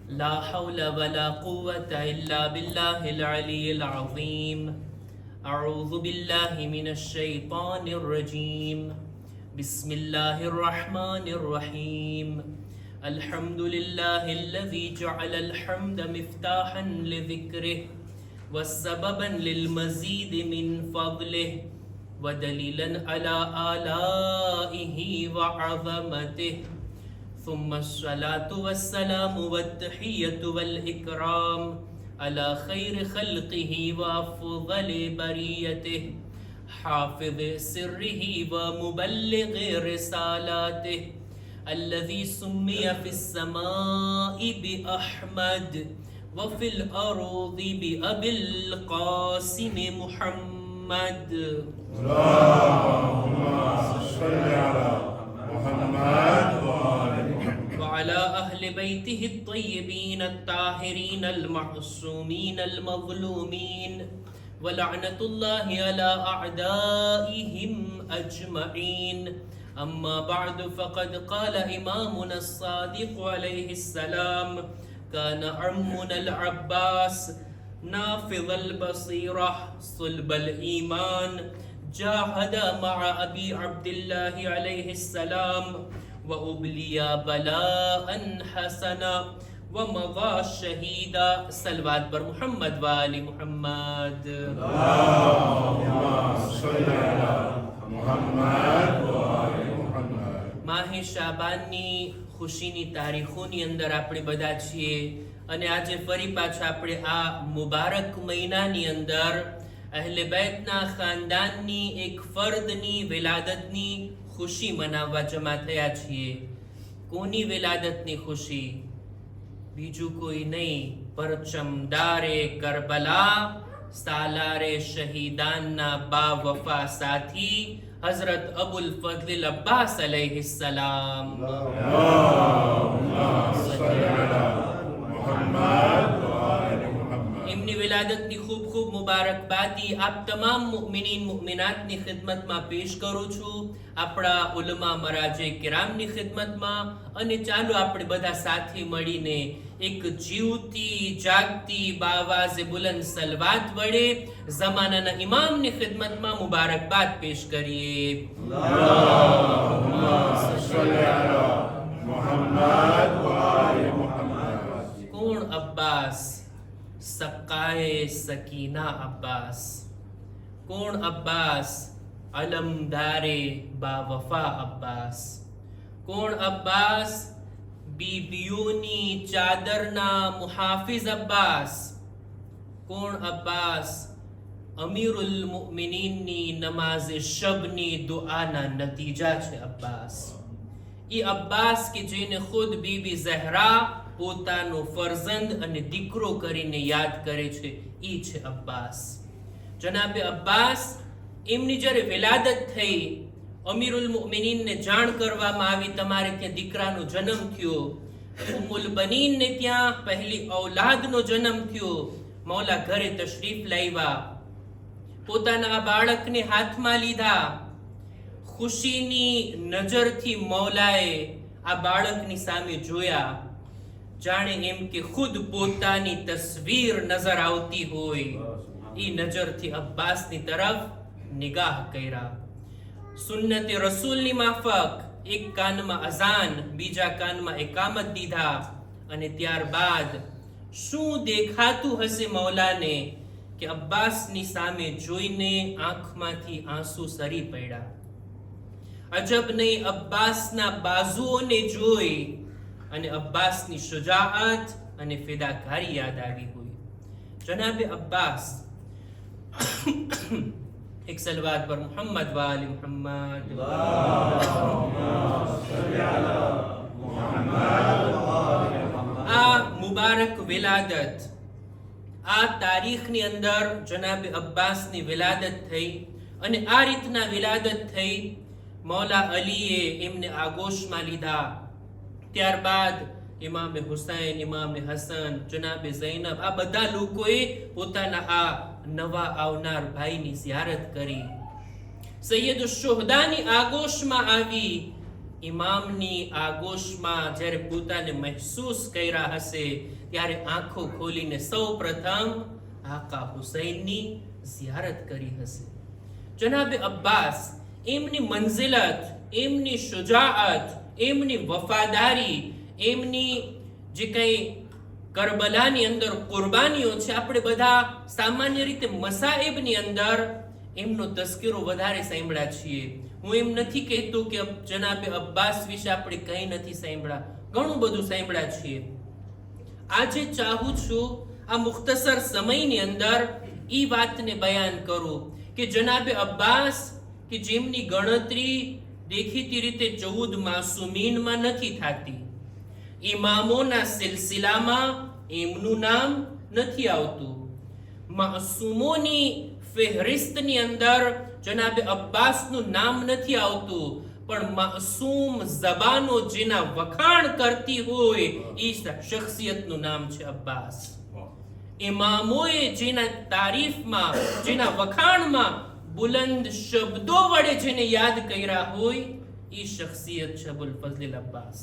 لا حول ولا قوة إلا بالله العلي العظيم. أعوذ بالله من الشيطان الرجيم. بسم الله الرحمن الرحيم. الحمد لله الذي جعل الحمد مفتاحا لذكره وسببا للمزيد من فضله ودليلا على آلائه وعظمته. ثم الصلاة والسلام والتحية والإكرام على خير خلقه وأفضل بريته حافظ سره ومبلغ رسالاته الذي سمي في السماء بأحمد وفي الأرض بأبي القاسم محمد. اللهم صل على محمد وعلى أهل بيته الطيبين الطاهرين المعصومين المظلومين ولعنة الله على أعدائهم أجمعين. أما بعد فقد قال إمامنا الصادق عليه السلام: كان عمنا العباس نافذ البصيرة صلب الإيمان جاهد مع أبي عبد الله عليه السلام وأبلي بلاء حسنا ومضى شهيدا. صلوات بر محمد وآل محمد. اللهم صل على محمد وآل محمد. માહે શાબાનની ખુશીની તારીખોની અંદર આપણે બધા છીએ અને આજે ફરી પાછા આપણે આ મુબારક મહિનાની અંદર અહલે બેતના ખાનદાનની એક ફર્દની વિલાદતની ખુશી મનાવવા જમા થયા છીએ. કોની વિલાદતની ખુશી? બીજું કોઈ નહીં, પરચમદારે કરબલા સાલારે શહીદાનના બા વફા સાથી હઝરત અબુલ ફઝલ અબ્બાસ અલૈહિસ્સલામ. એમની વિલાદતની ખૂબ ખૂબ મુબારકબાદી આપ તમામ મુઅમિનીન મુઅમિનાતની ખિદમતમાં પેશ કરું છું, આપણા ઉલમા મરાજે કિરામની ખિદમતમાં. અને ચાલો આપણે બધા સાથે મળીને એક જીવતી જાગતી બાવાઝે બુલંદ સલવાત વડે ઝમાનાના ઇમામની ખિદમતમાં મુબારકબાદ પેશ કરીએ. કોણ અબ્બાસ? સક્કાએ સકીના અબ્બાસ. કોણ અબ્બાસ? અલમદારે બાવફા અબ્બાસ. કોણ અબ્બાસ? બીબીઓની ચાદરના મુહાફિઝ અબ્બાસ. કોણ અબ્બાસ? અમીરુલ મુઅમિનીનની નમાઝે શબની દુઆના નતીજા છે અબ્બાસ. એ અબ્બાસ કે જેને ખુદ બીબી ઝહરા પોતાનો ફરઝંદ અને દીકરો કરીને યાદ કરે છે, એ છે અબ્બાસ. જનાબે અબ્બાસ એમની જ્યારે વિલાદત થઈ, અમીરુલ મુઅમિનીનને જાણ કરવામાં આવી તમારે ત્યાં દીકરાનો જન્મ થયો. ઉમ્મુલ બનીનને ત્યાં પહેલી ઔલાદનો જન્મ થયો. મૌલા ઘરે તશરીફ લાવ્યા, પોતાના આ બાળકને હાથમાં લીધા. ખુશીની નજરથી મૌલાએ આ બાળકની સામે જોયા, જાણે એમ કે ખુદ પોતાની તસવીર નજર આવતી હોય. એ નજરથી અબ્બાસની તરફ નિગાહ કર્યા. સુન્નતે રસૂલની માફક એક કાનમાં અઝાન, બીજા કાનમાં એકામત દીધા. અને ત્યારબાદ શું દેખાતું હશે મૌલાને કે અબ્બાસની સામે જોઈને આંખમાંથી આંસુ સરી પડ્યા. અજબ નહીં, અબ્બાસના બાજુઓને જોઈ અને અબ્બાસની શુજાઅત અને ફિદાકારી યાદ આવી હોય. જનાબે અબ્બાસ એક સલવાત પર મુહમ્મદ વાલે મુહમ્મદ. આ મુબારક વિલાદત, આ તારીખની અંદર જનાબે અબ્બાસની વિલાદત થઈ. અને આ રીતના વિલાદત થઈ, મૌલા અલીએ એમને આગોશમાં લીધા. ત્યારબાદ ઇમામે હુસૈન, ઇમામે હસન, જનાબે ઝૈનબ, આ બધા લોકોએ પોતાના આ નવા આવનાર ભાઈની ઝિયારત કરી. સૈયદ શુહદાની આગોશમાં આવી ઇમામની આગોશમાં જ્યારે પોતાને મહેસૂસ કર્યા હશે ત્યારે આંખો ખોલીને સૌ પ્રથમ આકા હુસૈનની ઝિયારત કરી હશે. જનાબે અબ્બાસ એમની મંઝિલત, એમની શુજાઅત, એમની વફાદારી, એમની જે કંઈ કરબલાની અંદર કુરબાનીઓ છે, આપણે બધા સામાન્ય રીતે મસાઈબની અંદર એમનો તસ્કરો વધારે સાંભળ્યા છીએ. હું એમ નથી કહેતો કે જનાબે અબ્બાસ વિશે આપણે કંઈ નથી સાંભળ્યા, ઘણું બધું સાંભળ્યા છીએ. આજે ચાહું છું આ મુખ્તસર સમયની અંદર ઈ વાતને બયાન કરું કે જનાબે અબ્બાસ કે જેમની ગણતરી દેખીતી રીતે 14 માસુમીનમાં નથી થતી, ઇમામોના સિલસિલામાં એમનું નામ નથી આવતું, માસૂમોની ફહેરિસ્તની અંદર જનાબે અબ્બાસનું નામ નથી આવતું, પણ માસૂમ ઝબાનો જેના વખાણ કરતી હોય એ શખ્સિયતનું નામ છે અબ્બાસ. ઇમામોએ જેના તારીફમાં, જેના વખાણમાં બુલંદ શબ્દો વડે જેને યાદ કર્યા હોય એ શખ્સિયત છે અબુલ ફઝલ અબ્બાસ.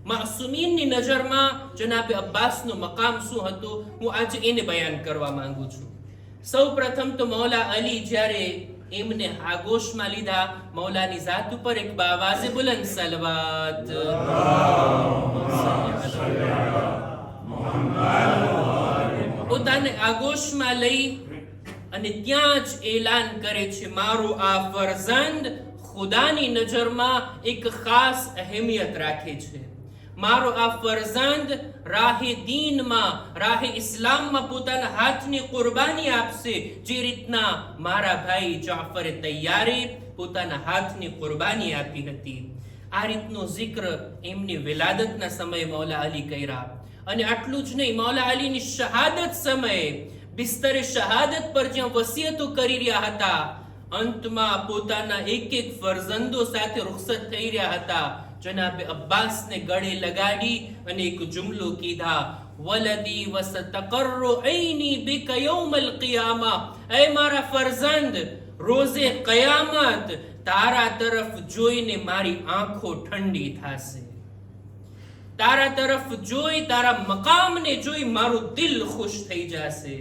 માસુમીનની નજરમાં જનાબે અબ્બાસનું મકામ શું હતું, હું આજે એને બયાન કરવા માંગુ છું. સૌ પ્રથમ તો મૌલા અલી જ્યારે એમને આગોશમાં લીધા, મૌલાની ઝાત ઉપર એક બાવાઝે બુલંદ સલવાત પોતાને આગોશમાં લઈ અને ત્યાં જ એલાન કરે છે, મારો આ ફરઝંદ ખુદાની નજરમાં એક ખાસ અહેમિયત રાખે છે. મારો આ ફરઝંદ રાહે દીનમાં, રાહે ઇસ્લામમાં પોતાના હાથની કુરબાની આપશે, જે રીતના મારા ભાઈ જાફર તૈયારે પોતાના હાથની કુરબાની આપી હતી. આ રીતનો zikr એમની વિલાદતના સમયે મૌલા અલી કર્યા. અને આટલું જ નહીં, મૌલા અલીની શહાદત સમયે બિસ્તરે શહાદત પર જ્યાં વસિયતો કરી રહ્યા હતા, અંતમાં પોતાના એક એક ફરઝંદો સાથે રૂખસત થઈ રહ્યા હતા, જનાબે અબ્બાસને ગળે લગાડી અને એક જુમલો કીધા, વલદી વસતકર્રુ ઐની બિક યૌમલ qiયામા, એ મારા ફરઝંદ, રોઝે કયામત તારા તરફ જોઈને મારી આંખો ઠંડી થશે, તારા તરફ જોઈ, તારા મકામને જોઈ મારું દિલ ખુશ થઈ જશે.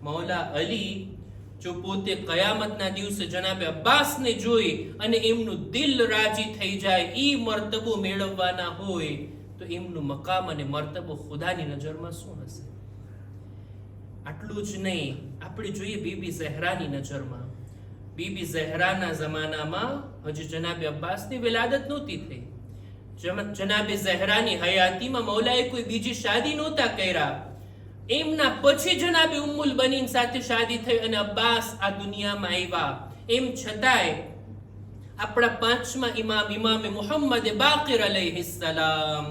મૌલા અલી જો પોતે કયામતના દિવસે જનાબે અબ્બાસને જોઈ અને એમનું દિલ રાજી થઈ જાય, ઈ મર્તબો મેળવવાના હોય તો એમનું મકામ અને મર્તબો ખુદાની નજરમાં શું હશે? આટલું જ નહીં, આપણે જોઈએ બીબી ઝહરાની નજરમાં. બીબી ઝહરાના જમાનામાં હજી જનાબે અબ્બાસની વિલાદત નહોતી થઈ. જનાબે ઝહરાની હયાતીમાં મૌલાએ કોઈ બીજી શાદી નહોતા કર્યા. એમના પછી જનાબે ઉમ્મુલ બનીન સાથે શાદી થઈ અને અબ્બાસ આ દુનિયામાં આવ્યા. એમ છતાંય આપણા પાંચમા ઇમામ, ઇમામે મુહમ્મદ બાકિર અલૈહિસ્સલામ,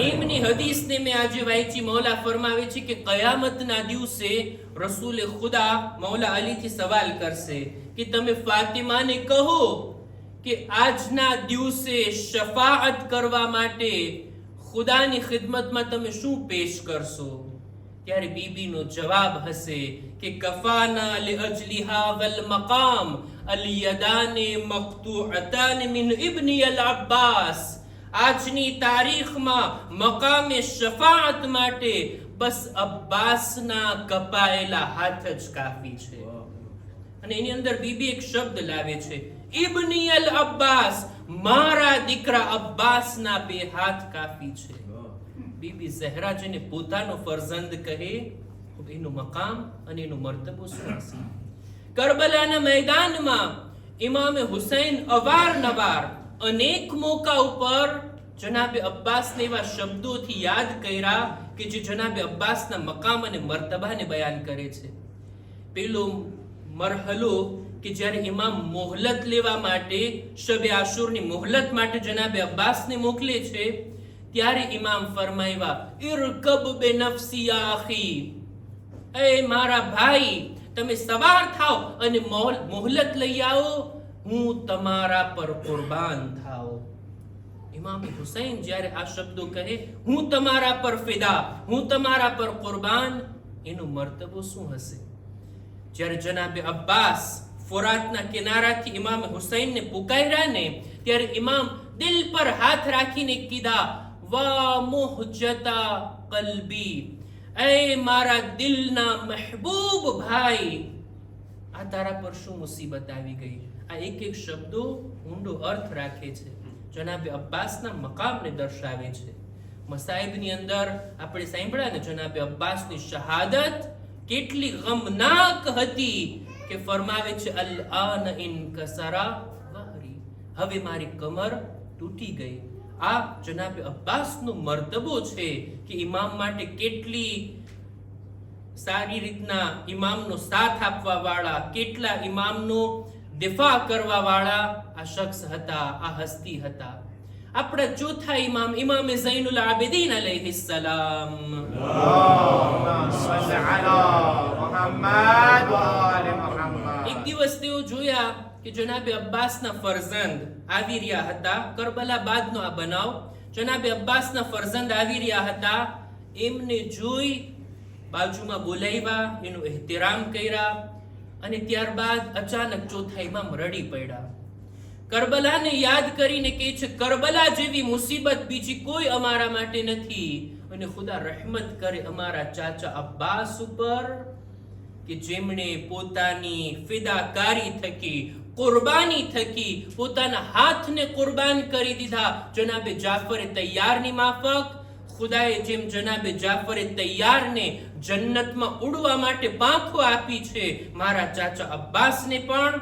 એમની હદીસને મેં આજે વાંચી. મૌલા ફરમાવે છે કે કયામતના દિવસે રસૂલે ખુદા મૌલા અલીથી સવાલ કરશે કે તમે ફાતિમાને કહો કે આજના દિવસે શફાઅત કરવા માટે ખુદાની ખિદમતમાં તમે શું પેશ કરશો? ત્યારે બીબીનો જવાબ હશે કે કફાના લિઅજલિહા વલ મકામ અલયદાને મક્તુઅતાન મિન ઇબ્ની અલ અબ્બાસ. આજની તારીખમાં મકામે શફાઅત માટે બસ અબ્બાસના કપાયેલા હાથ જ કાફી છે. અને એની અંદર બીબી એક શબ્દ લાવે છે, ઇબ્ની અલ અબ્બાસ, મારા દીકરા અબ્બાસના બે હાથ કાફી છે. બીબી ઝહરા જેને પોતાનો ફરઝંદ કહે, એનું મકામ અને એનું મર્તબો શું હશે? કરબલાના મેદાનમાં ઇમામે હુસૈન અવારનવાર અનેક મોકા ઉપર જનાબે અબ્બાસને એવા શબ્દોથી યાદ કર્યા કે જે જનાબે અબ્બાસના મકામ અને મર્તબાને બયાન કરે છે. પેલો મરહલો કે જ્યારે ઇમામ મોહલત લેવા માટે, શબે આશુરની મોહલત માટે જનાબે અબ્બાસને મોકલે છે, ત્યારે ઇમામ ફરમાવ્યા, ઇરકબ બેનફસી યા અખી, એ મારા ભાઈ તમે સવાર થાઓ અને મોહલત લઈ આવો, હું તમારા પર કુરબાન થાઓ. ઇમામ હુસૈન જ્યારે આ શબ્દો કહે, હું તમારા પર ફિદા, હું તમારા પર કુરબાન, એનો મર્તબો શું હશે? જ્યારે જનાબે અબ્બાસ ફુરાતના કિનારાથી ઇમામ હુસૈનને પુકાર્યા ને ત્યારે ઇમામ દિલ પર હાથ રાખીને કીધા, વા મુહજતા કલ્બી, એ મારા દિલના મહેબૂબ ભાઈ, આ તારા પર શું મુસીબત આવી ગઈ? આ એક એક શબ્દો ઊંડો અર્થ રાખે છે, જનાબે અબ્બાસના મકામને દર્શાવે છે. મસાઈબની અંદર આપણે સાંભળ્યા ને જનાબે અબ્બાસની શહાદત કેટલી ગમનાક હતી કે ફરમાવે છે, અલ આન ઇનકસરા વહરી, હવે મારી કમર તૂટી ગઈ. આ જનાબે અબ્બાસનો મર્તબો છે કે ઇમામ માટે કેટલી સારી રીતના ઇમામનો સાથ આપવા વાળા, કેટલા ઇમામનો દિફા કરવા વાળા આ શખ્સ હતા, આ હસ્તી હતા. આપણા ચોથા ઇમામ ઇમામે ઝૈનુલ આબિદીન અલૈહિસ સલામ. એક દિવસ તેઓ જોયા કે જનાબે અબ્બાસના ફરઝંદ આવી રહ્યા હતા. કરબલા બાદનો આ બનાવ. જનાબે અબ્બાસના ફરઝંદ આવી રહ્યા હતા. એમને જોઈ બાજુમાં બોલાવ્યા, એનું એહતરામ કર્યા અને ત્યારબાદ અચાનક ચોથા ઇમામ રડી પડ્યા. કરબલાને યાદ કરીને કહે છે, કરબલા જેવી મુસીબત બીજી કોઈ અમારા માટે નથી અને ખુદા રહેમત કરે અમારા ચાચા અબ્બાસ ઉપર કે જેમણે પોતાની ફિદાકારી થકી, કુરબાની થકી પોતાના હાથને કુરબાન કરી દીધા જનાબે જાફર તૈયારની માફક. ખુદાએ જેમ જનાબે જાફર તૈયારને જન્નતમાં ઉડવા માટે પાંખો આપી છે, મારા ચાચા અબ્બાસને પણ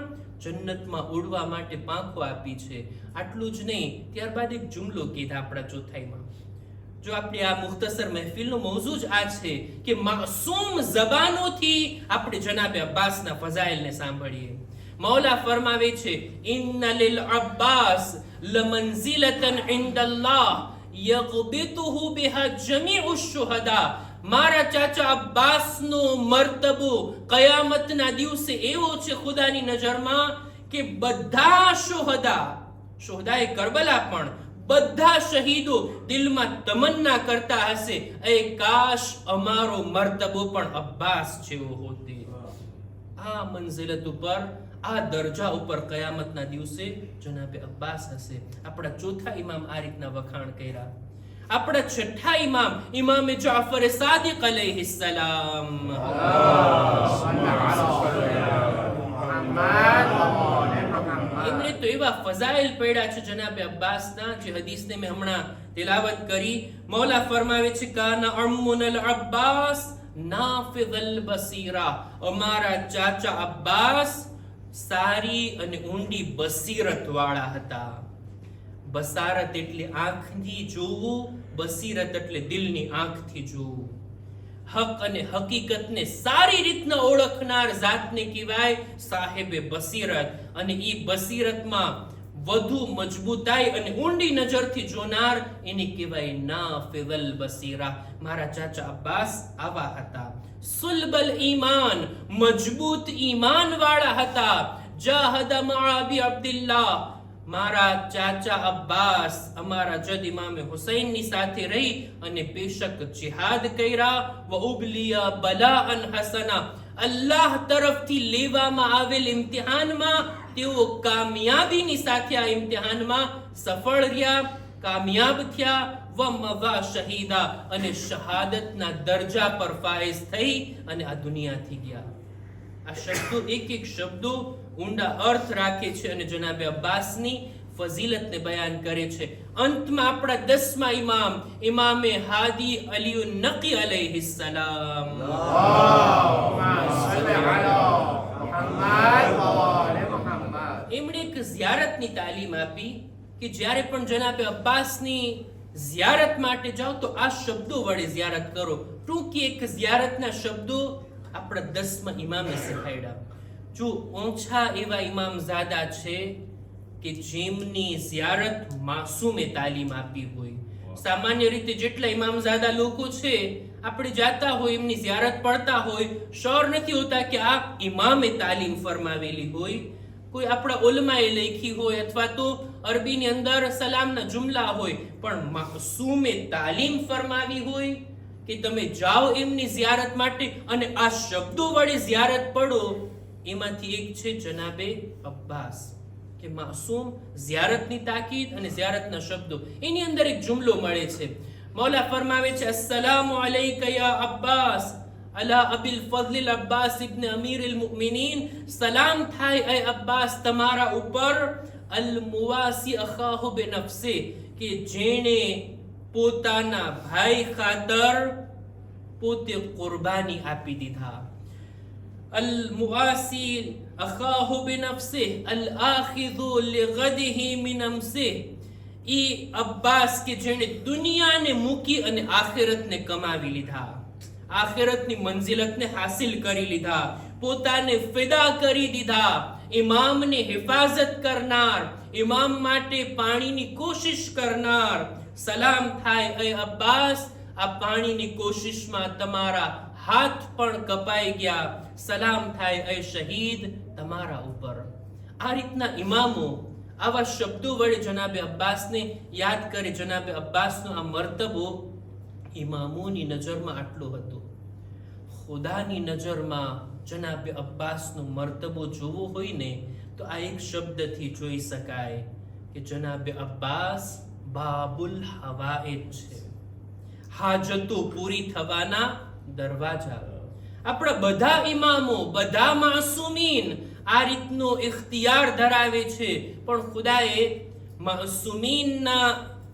જન્નતમાં ઉડવા માટે પાંખો આપી છે. આટલું જ નહીં, ત્યારબાદ એક જુમલો કીધા આપણા ચોથાઈમાં. જો આપણે આ મુખ્તસર મહેફિલનો મૌઝૂ જ આ છે કે માસૂમ ઝબાનોથી આપણે જનાબે અબ્બાસના ફઝાઇલને સાંભળીએ. મૌલા ફરમાવે છે, ઇન્ન લિલ અબ્બાસ લમંઝિલતન ઇન્દલ્લાહ યગબિતુહુ બિહા જમીઉ શુહદા. મારા ચાચા અબ્બાસનો મર્તબો કયામતના દિવસે એવો છે ખુદાની નજરમાં કે બધા શુહદાએ કરબલા પણ બધા શહીદો દિલમાં તમન્ના કરતા હશે, એ કાશ અમારો મર્તબો પણ અબ્બાસ જેવો હોતે. આ મંઝિલત ઉપર, આ દરજા ઉપર કયામતના દિવસે જનાબે અબ્બાસ હશે. આપણા ચોથા ઇમામ આ રીતના વખાણ કર્યા. આપણા છઠ્ઠા ઇમામ ઇમામે જાફર સાદિક અલૈહિસ સલામ. એમણે તો એવા ફઝાઇલ પડ્યા છે જનાબે અબ્બાસના, જે હદીસને મેં હમણાં તિલાવત કરી. મૌલા ફરમાવે છે, કાના અમ્મુનલ અબ્બાસ નાફિઝલ બસીરા. અમારા ચાચા અબ્બાસ સારી અને ઊંડી બસીરત વાળા હતા. બસારત એટલે આંખથી જોવું, બસીરત એટલે દિલની આંખથી જોવું. હક અને હકીકતને સારી રીતના ઓળખનાર જાતને કહેવાય સાહેબે બસીરત. અને ઈ બસીરતમાં વધુ મજબૂતાઈ અને ઊંડી નજરથી જોનાર એને કહેવાય નાફિઝલ બસીરા. મારા ચાચા અબ્બાસ આવા હતા. સુલબલ ઈમાન, મજબૂત ઈમાન વાળા હતા. જાહદ મા અબી અબ્દુલ્લાહ. મારા ચાચા અબ્બાસ અમારા જદ ઇમામે હુસૈનની સાથે રહી અને બેશક જિહાદ કર્યા. વ ઉબલિયા બલાઅન હસના. અલ્લાહ તરફથી લેવામાં આવેલ ઇમ્તિહાનમાં તેઓ કામયાબીની સાથે આ ઇમ્તિહાનમાં સફળ રહ્યા, કામયાબ થયા. વ મવા શહીદા. અને શહાદતના દરજા પર ફાઈઝ થઈ અને આ દુનિયાથી ગયા. આ શબ્દો, એક એક શબ્દો ઊંડા અર્થ રાખે છે અને જનાબે અબ્બાસની ફઝીલતને બયાન કરે છે. અંતમાં આપણા 10મા ઇમામ ઇમામે હાદી અલીઉન નકી અલૈહિસ સલામ. એમણે એક ઝિયારતની તાલીમ આપી કે જ્યારે પણ જનાબે અબ્બાસની ઝિયારત માટે જાઓ તો આ શબ્દો વડે ઝિયારત કરો. ટૂંકી એક ઝિયારતના શબ્દો આપણા 10મા ઇમામે શીખવાડ્યા. જો ઓછા એવા ઇમામઝાદા છે કે જેમની ઝિયારત માસૂમે તાલીમ આપી હોય. સામાન્ય રીતે જેટલા ઇમામઝાદા લોકો છે આપણે જાતા હોય, એમની ઝિયારત પડતા હોય, શ્યોર નથી હોતા કે આ ઇમામે તાલીમ ફરમાવેલી હોય. કોઈ આપણા ઉલમાએ લખી હોય અથવા તો અરબીની અંદર સલામના જુમલા હોય, પણ માસૂમે તાલીમ ફરમાવી હોય કે તમે જાઓ એમની ઝિયારત માટે અને આ શબ્દો વડે ઝિયારત પડો. એમાંથી એક છે જનાબે અબ્બાસ, કે માસૂમ ઝિયારતની તાકીદ અને ઝિયારતના શબ્દો. એની અંદર એક જુમલો મળે છે. મૌલા ફરમાવે છે, અસ્સલામુ અલૈકા યા અબ્બાસ અલા અબિલ ફઝલ અબ્બાસ ઇબ્ન અમીર અલ મુમિનીન. સલામ થાય એ અબ્બાસ તમારા ઉપર, અલ મુવાસી અખાહુ બિનફસે, કે જેણે પોતાના ભાઈ ખાતર પોતે કુરબાની આપી દીધા. અલ મુવાસી અખાહુ બિનફસે અલ આખિઝુ લિગદિહી મિન અમસે. ઈ અબ્બાસ કે જેણે દુનિયાને મૂકી અને આખિરતને કમાવી લીધા, આખિરતની મંઝિલતને હાસિલ કરી લીધા, પોતાને ફિદા કરી દીધા. ઇમામને હિફાજત કરનાર, ઇમામ માટે પાણીની કોશિશ કરનાર. સલામ થાય એ અબ્બાસ, આ પાણીની કોશિશમાં તમારા હાથ પણ કપાઈ ગયા. સલામ થાય એ શહીદ તમારા ઉપર. આ રીતના ઇમામો આવા શબ્દો વડે જનાબે અબ્બાસને યાદ કરે. જનાબે અબ્બાસનો આ મર્તબો ઇમામોની નજરમાં આટલો હતો. ખુદાની નજરમાં જનાબે અબ્બાસનો મર્તબો જોવો હોય ને તો આ એક શબ્દથી જોઈ શકાય કે જનાબે અબ્બાસ બાબુલ હવાએજ છે, હાજતો પૂરી થવાના દરવાજા. આપણા બધા ઇમામો, બધા માસૂમીન આ રીતનો ઇખ્તિયાર ધરાવે છે, પણ ખુદાએ માસૂમીનના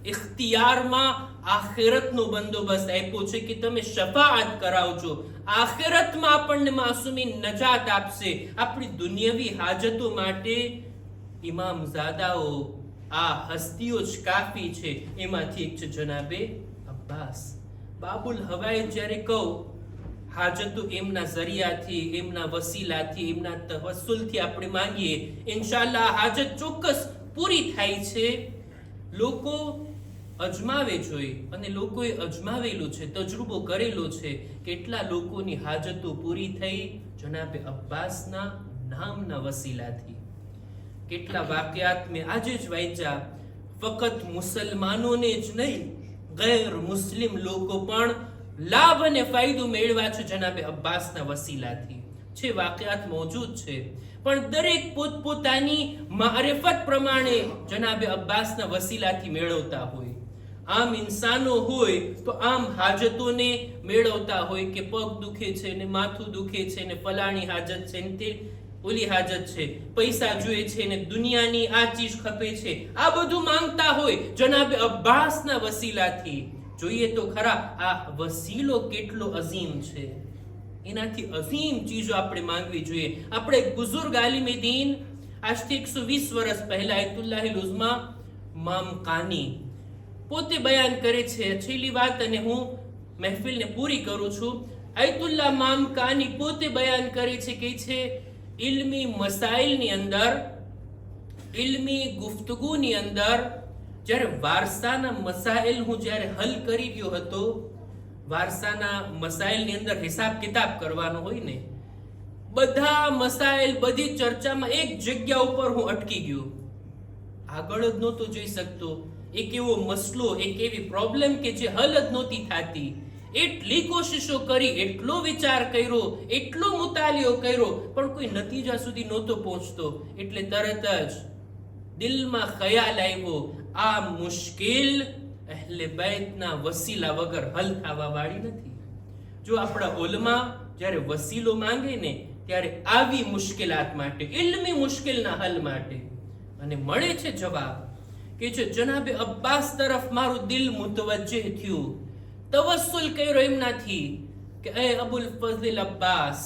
ઇખ્તિયારમાં આખિરતનો બંદોબસ્ત આપ્યો છે કે તમે શફાઅત કરાવજો. આખિરતમાં આપણને માસૂમીન નજાત આપશે. આપણી દુનિયાવી હાજતો માટે ઇમામઝાદાઓ, આ હસ્તીઓ જ કાફી છે. એમાંથી એક છે જનાબે અબ્બાસ. બાબુલ હવાએ જ્યારે કહું, હાજતો એમના ઝરિયાથી, એમના વસીલાથી, એમના તવસ્સુલથી આપણે માંગીએ, ઇન્શાઅલ્લાહ હાજત ચોક્કસ પૂરી થાય છે. લોકો અજમાવે જોઈ, અને લોકોએ અજમાવેલું છે, તજરુબો કરેલો છે. કેટલા લોકોની હાજતો પૂરી થઈ જનાબે અબ્બાસના નામના વસીલાથી. કેટલા વાકયાત મેં આજે જ વાંચ્યા. ફક્ત મુસલમાનોને જ નહીં, ગેર મુસ્લિમ લોકો પણ લાભ અને ફાયદો મેળવ્યા છે જનાબે અબ્બાસના વસીલાથી. છે વાકયાત મોજૂદ છે, પણ દરેક પોતપોતાની મારિફત પ્રમાણે જનાબે અબ્બાસના વસીલાથી મેળવતા હોય. આમ ઇન્સાનો હોય તો આમ હાજતોને મેળવતા હોય કે પગ દુખે છે ને માથું દુખે છે ને ફલાણી હાજત છે ને તે ઓલી હાજત છે, પૈસા જોઈએ છે ને દુનિયાની આ ચીજ ખપે છે, આ બધું માંગતા હોય જનાબે અબ્બાસના વસીલાથી. જોઈએ તો ખરા આ વસીલો કેટલો અઝીમ છે. એનાથી અઝીમ ચીજો આપણે માંગવી જોઈએ. આપણે એક બુઝુર્ગ આલિમે દીન આજથી 120 વર્ષ પહેલા આયતુલ્લાહિલ ઉઝ્મા મામકાની પોતે બયાન કરે છે. છેલ્લી વાત અને હું મહેફિલને પૂરી કરું છું. આયતુલ્લાહ મામકાની પોતે બયાન કરે છે કે છે ઇલ્મી મસાઇલની અંદર, ઇલ્મી ગુફ્તગુની અંદર જ્યારે વારસાના મસાઇલ હું જ્યારે હલ કરી રહ્યો હતો, વારસાના મસાઇલની અંદર હિસાબ કિતાબ કરવાનો હોય ને, બધા મસાઇલ, બધી ચર્ચામાં એક જગ્યા ઉપર હું અટકી ગયો. આગળ જ નહોતો જઈ શકતો. એક એવો મસલો, એક એવી પ્રોબ્લેમ કે જે હલ જ નહોતી થતી. એટલી કોશિશો કરી, એટલો વિચાર કર્યો, એટલો મુતાલિયો કર્યો, પણ કોઈ નતીજા સુધી નહોતો પહોંચતો. એટલે તરત જ દિલમાં ખ્યાલ આવ્યો, આ મુશ્કેલ અહલે બેતના વસીલા વગર હલ થવા વાળી નથી. જો આપણા ઉલમા જ્યારે વસીલો માંગે ને ત્યારે આવી મુશ્કેલાત માટે, ઇલ્મી મુશ્કેલના હલ માટે, અને મળે છે જવાબ કે જે જનાબે અબ્બાસ તરફ મારું દિલ મુતવજ્જહ થયું. તવસ્સુલ કર્યો એમનાથી કે એ અબુલ ફઝલ અબ્બાસ,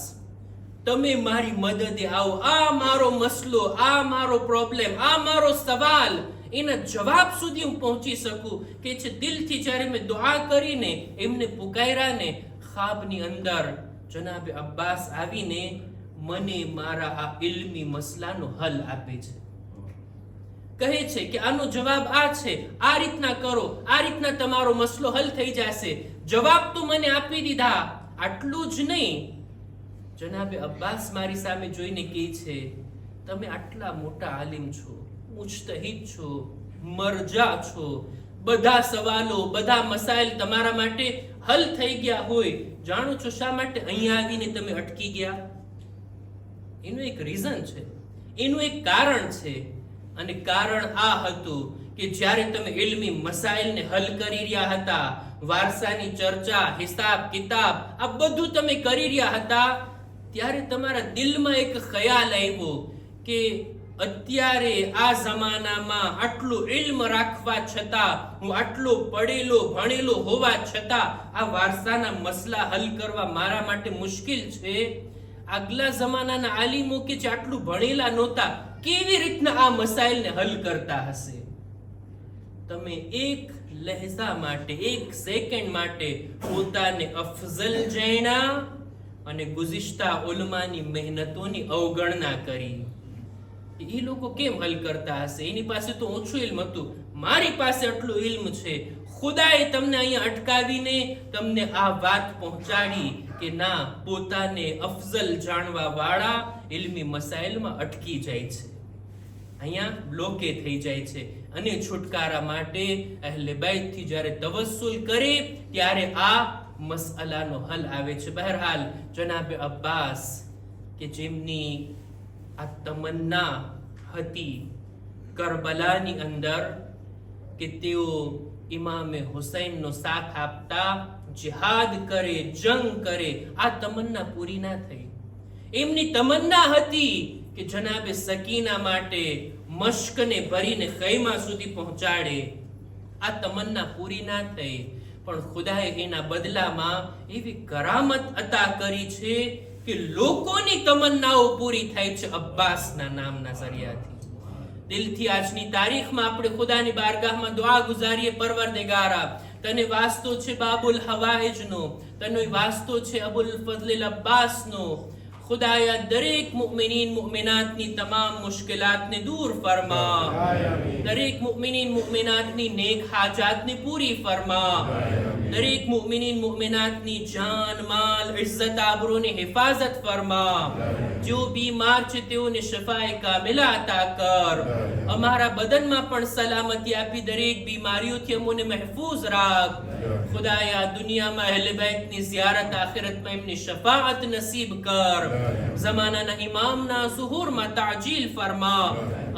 તમે મારી મદદે આવો. આ મારો મસલો, આ મારો પ્રોબ્લેમ, આ મારો સવાલ, એના જવાબ સુધી હું પહોંચી શકું. કે છે દિલથી જ્યારે મેં દુઆ કરીને એમને પુકાર્યા ને, ખ્વાબની અંદર જનાબે અબ્બાસ આવીને મને મારા આ ઇલ્મી મસલાનો હલ આપે છે. કહે છે કે આનો જવાબ આ છે, આ રીતના કરો, આ રીતના તમારો મસલો હલ થઈ જશે. જવાબ તો મને આપી દીધા. આટલું જ નહીં, જનાબે અબ્બાસ મારી સામે જોઈને કહે છે, તમે આટલા મોટા આલિમ છો, મુજતહિદ છો, મરજા છો, બધા સવાલો, બધા મસાઇલ તમારા માટે હલ થઈ ગયા હોય, જાણો છો શા માટે અહીંયા આવીને તમે અટકી ગયા? એનું એક રીઝન છે, એનું એક કારણ છે. અને કારણ આ હતું કે જ્યારે તમે ઇલ્મી મસાઇલને હલ કરી રહ્યા હતા, વારસાની ચર્ચા, હિસાબ કિતાબ આ બધું તમે કરી રહ્યા હતા, ત્યારે તમારા દિલમાં એક ખ્યાલ આવ્યો કે અત્યારે આ જમાનામાં આટલું ઇલ્મ રાખવા છતાં, હું આટલો પડેલો ભણેલો હોવા છતાં આ વારસાના મસલા હલ કરવા મારા માટે મુશ્કેલ છે. આગલા જમાનાના આલિમો કે જે આટલું ભણેલા નહોતા, કેવી રીતના આ મસાઇલને હલ કરતા હશે? તમે એક લહેજા માટે, એક સેકન્ડ માટે પોતાને અફઝલ જાણ્યા અને ગુઝિશ્તા ઉલમાની મહેનતોની અવગણના કરી. એ લોકો કેમ હલ કરતા હશે? એની પાસે તો ઓછું ઇલ્મ હતું, મારી પાસે આટલું ઇલ્મ છે. ખુદાએ તમને અહીંયા અટકાવીને તમને આ વાત પહોંચાડી કે ના, પોતાને અફઝલ જાણવા વાળા ઇલ્મી મસાઇલમાં અટકી જાય છે, અહીંયા બ્લોકે થઈ જાય છે. અને છુટકારા માટે અહેલે બેત થી જ્યારે તવસ્સુલ કરે ત્યારે આ મસલાનો હલ આવે છે. બહરહાલ જનાબે અબ્બાસ કે જેમની આ તમન્ના હતી કરબલાની અંદર કે તેઓ ઇમામે હુસૈનનો સાથ આપતા, જિહાદ કરે, જંગ કરે, આ તમન્ના પૂરી ના થઈ. એમની તમન્ના હતી કે જનાબે સકીના માટે મશ્કને ભરીને ખૈમા સુધી પહોંચાડે. આ તમન્ના પૂરી ના થઈ, પણ ખુદાએ એના બદલામાં એવી કરામત અતા કરી છે કે લોકોની તમન્નાઓ પૂરી થાય છે અબ્બાસના નામના ઝરિયાથી. દિલથી આજની તારીખમાં આપણે ખુદાની બારગાહમાં દુઆ ગુજારીએ, પરવરદિગારા તને વાસ્તો છે બાબુલ હવાઈજનો, તને વાસ્તો છે અબુલ ફઝલ અબ્બાસનો. ખુદાયા દરેક મુમિનીન મુમિનાતની તમામ મુશ્કેલાતને દૂર ફરમા, દરેક મુમિનીન મુમિનાતની નેક હાજાતને પૂરી ફરમા, દરેક મુમિનીન મુમિનાતની જાન માલ ઇઝ્ઝત આબરૂની હિફાજત ફરમા. જો બીમાર છે તેઓને શફાએ કામિલા અતા કર. અમારા બદનમાં પણ સલામતી આપી દરેક બીમારીઓથી અમોને મહેફૂઝ રાખ. ખુદાયા દુનિયામાં અહેલે બેતની ઝિયારત, આખિરતમાં એમની શફાઅત નસીબ કર. ઝમાનાના ઇમામના ઝુહૂરમાં તાજીલ ફરમા.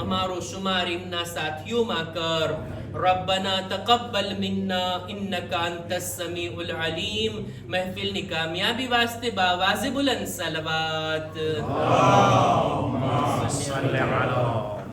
અમારો શુમાર એમના સાથીઓમાં કર. ربنا تقبل منا انك انت السميع العليم. महफिल ની कामयाबी वास्ते बावाज़ बुलंद सलवात. اللهم صل على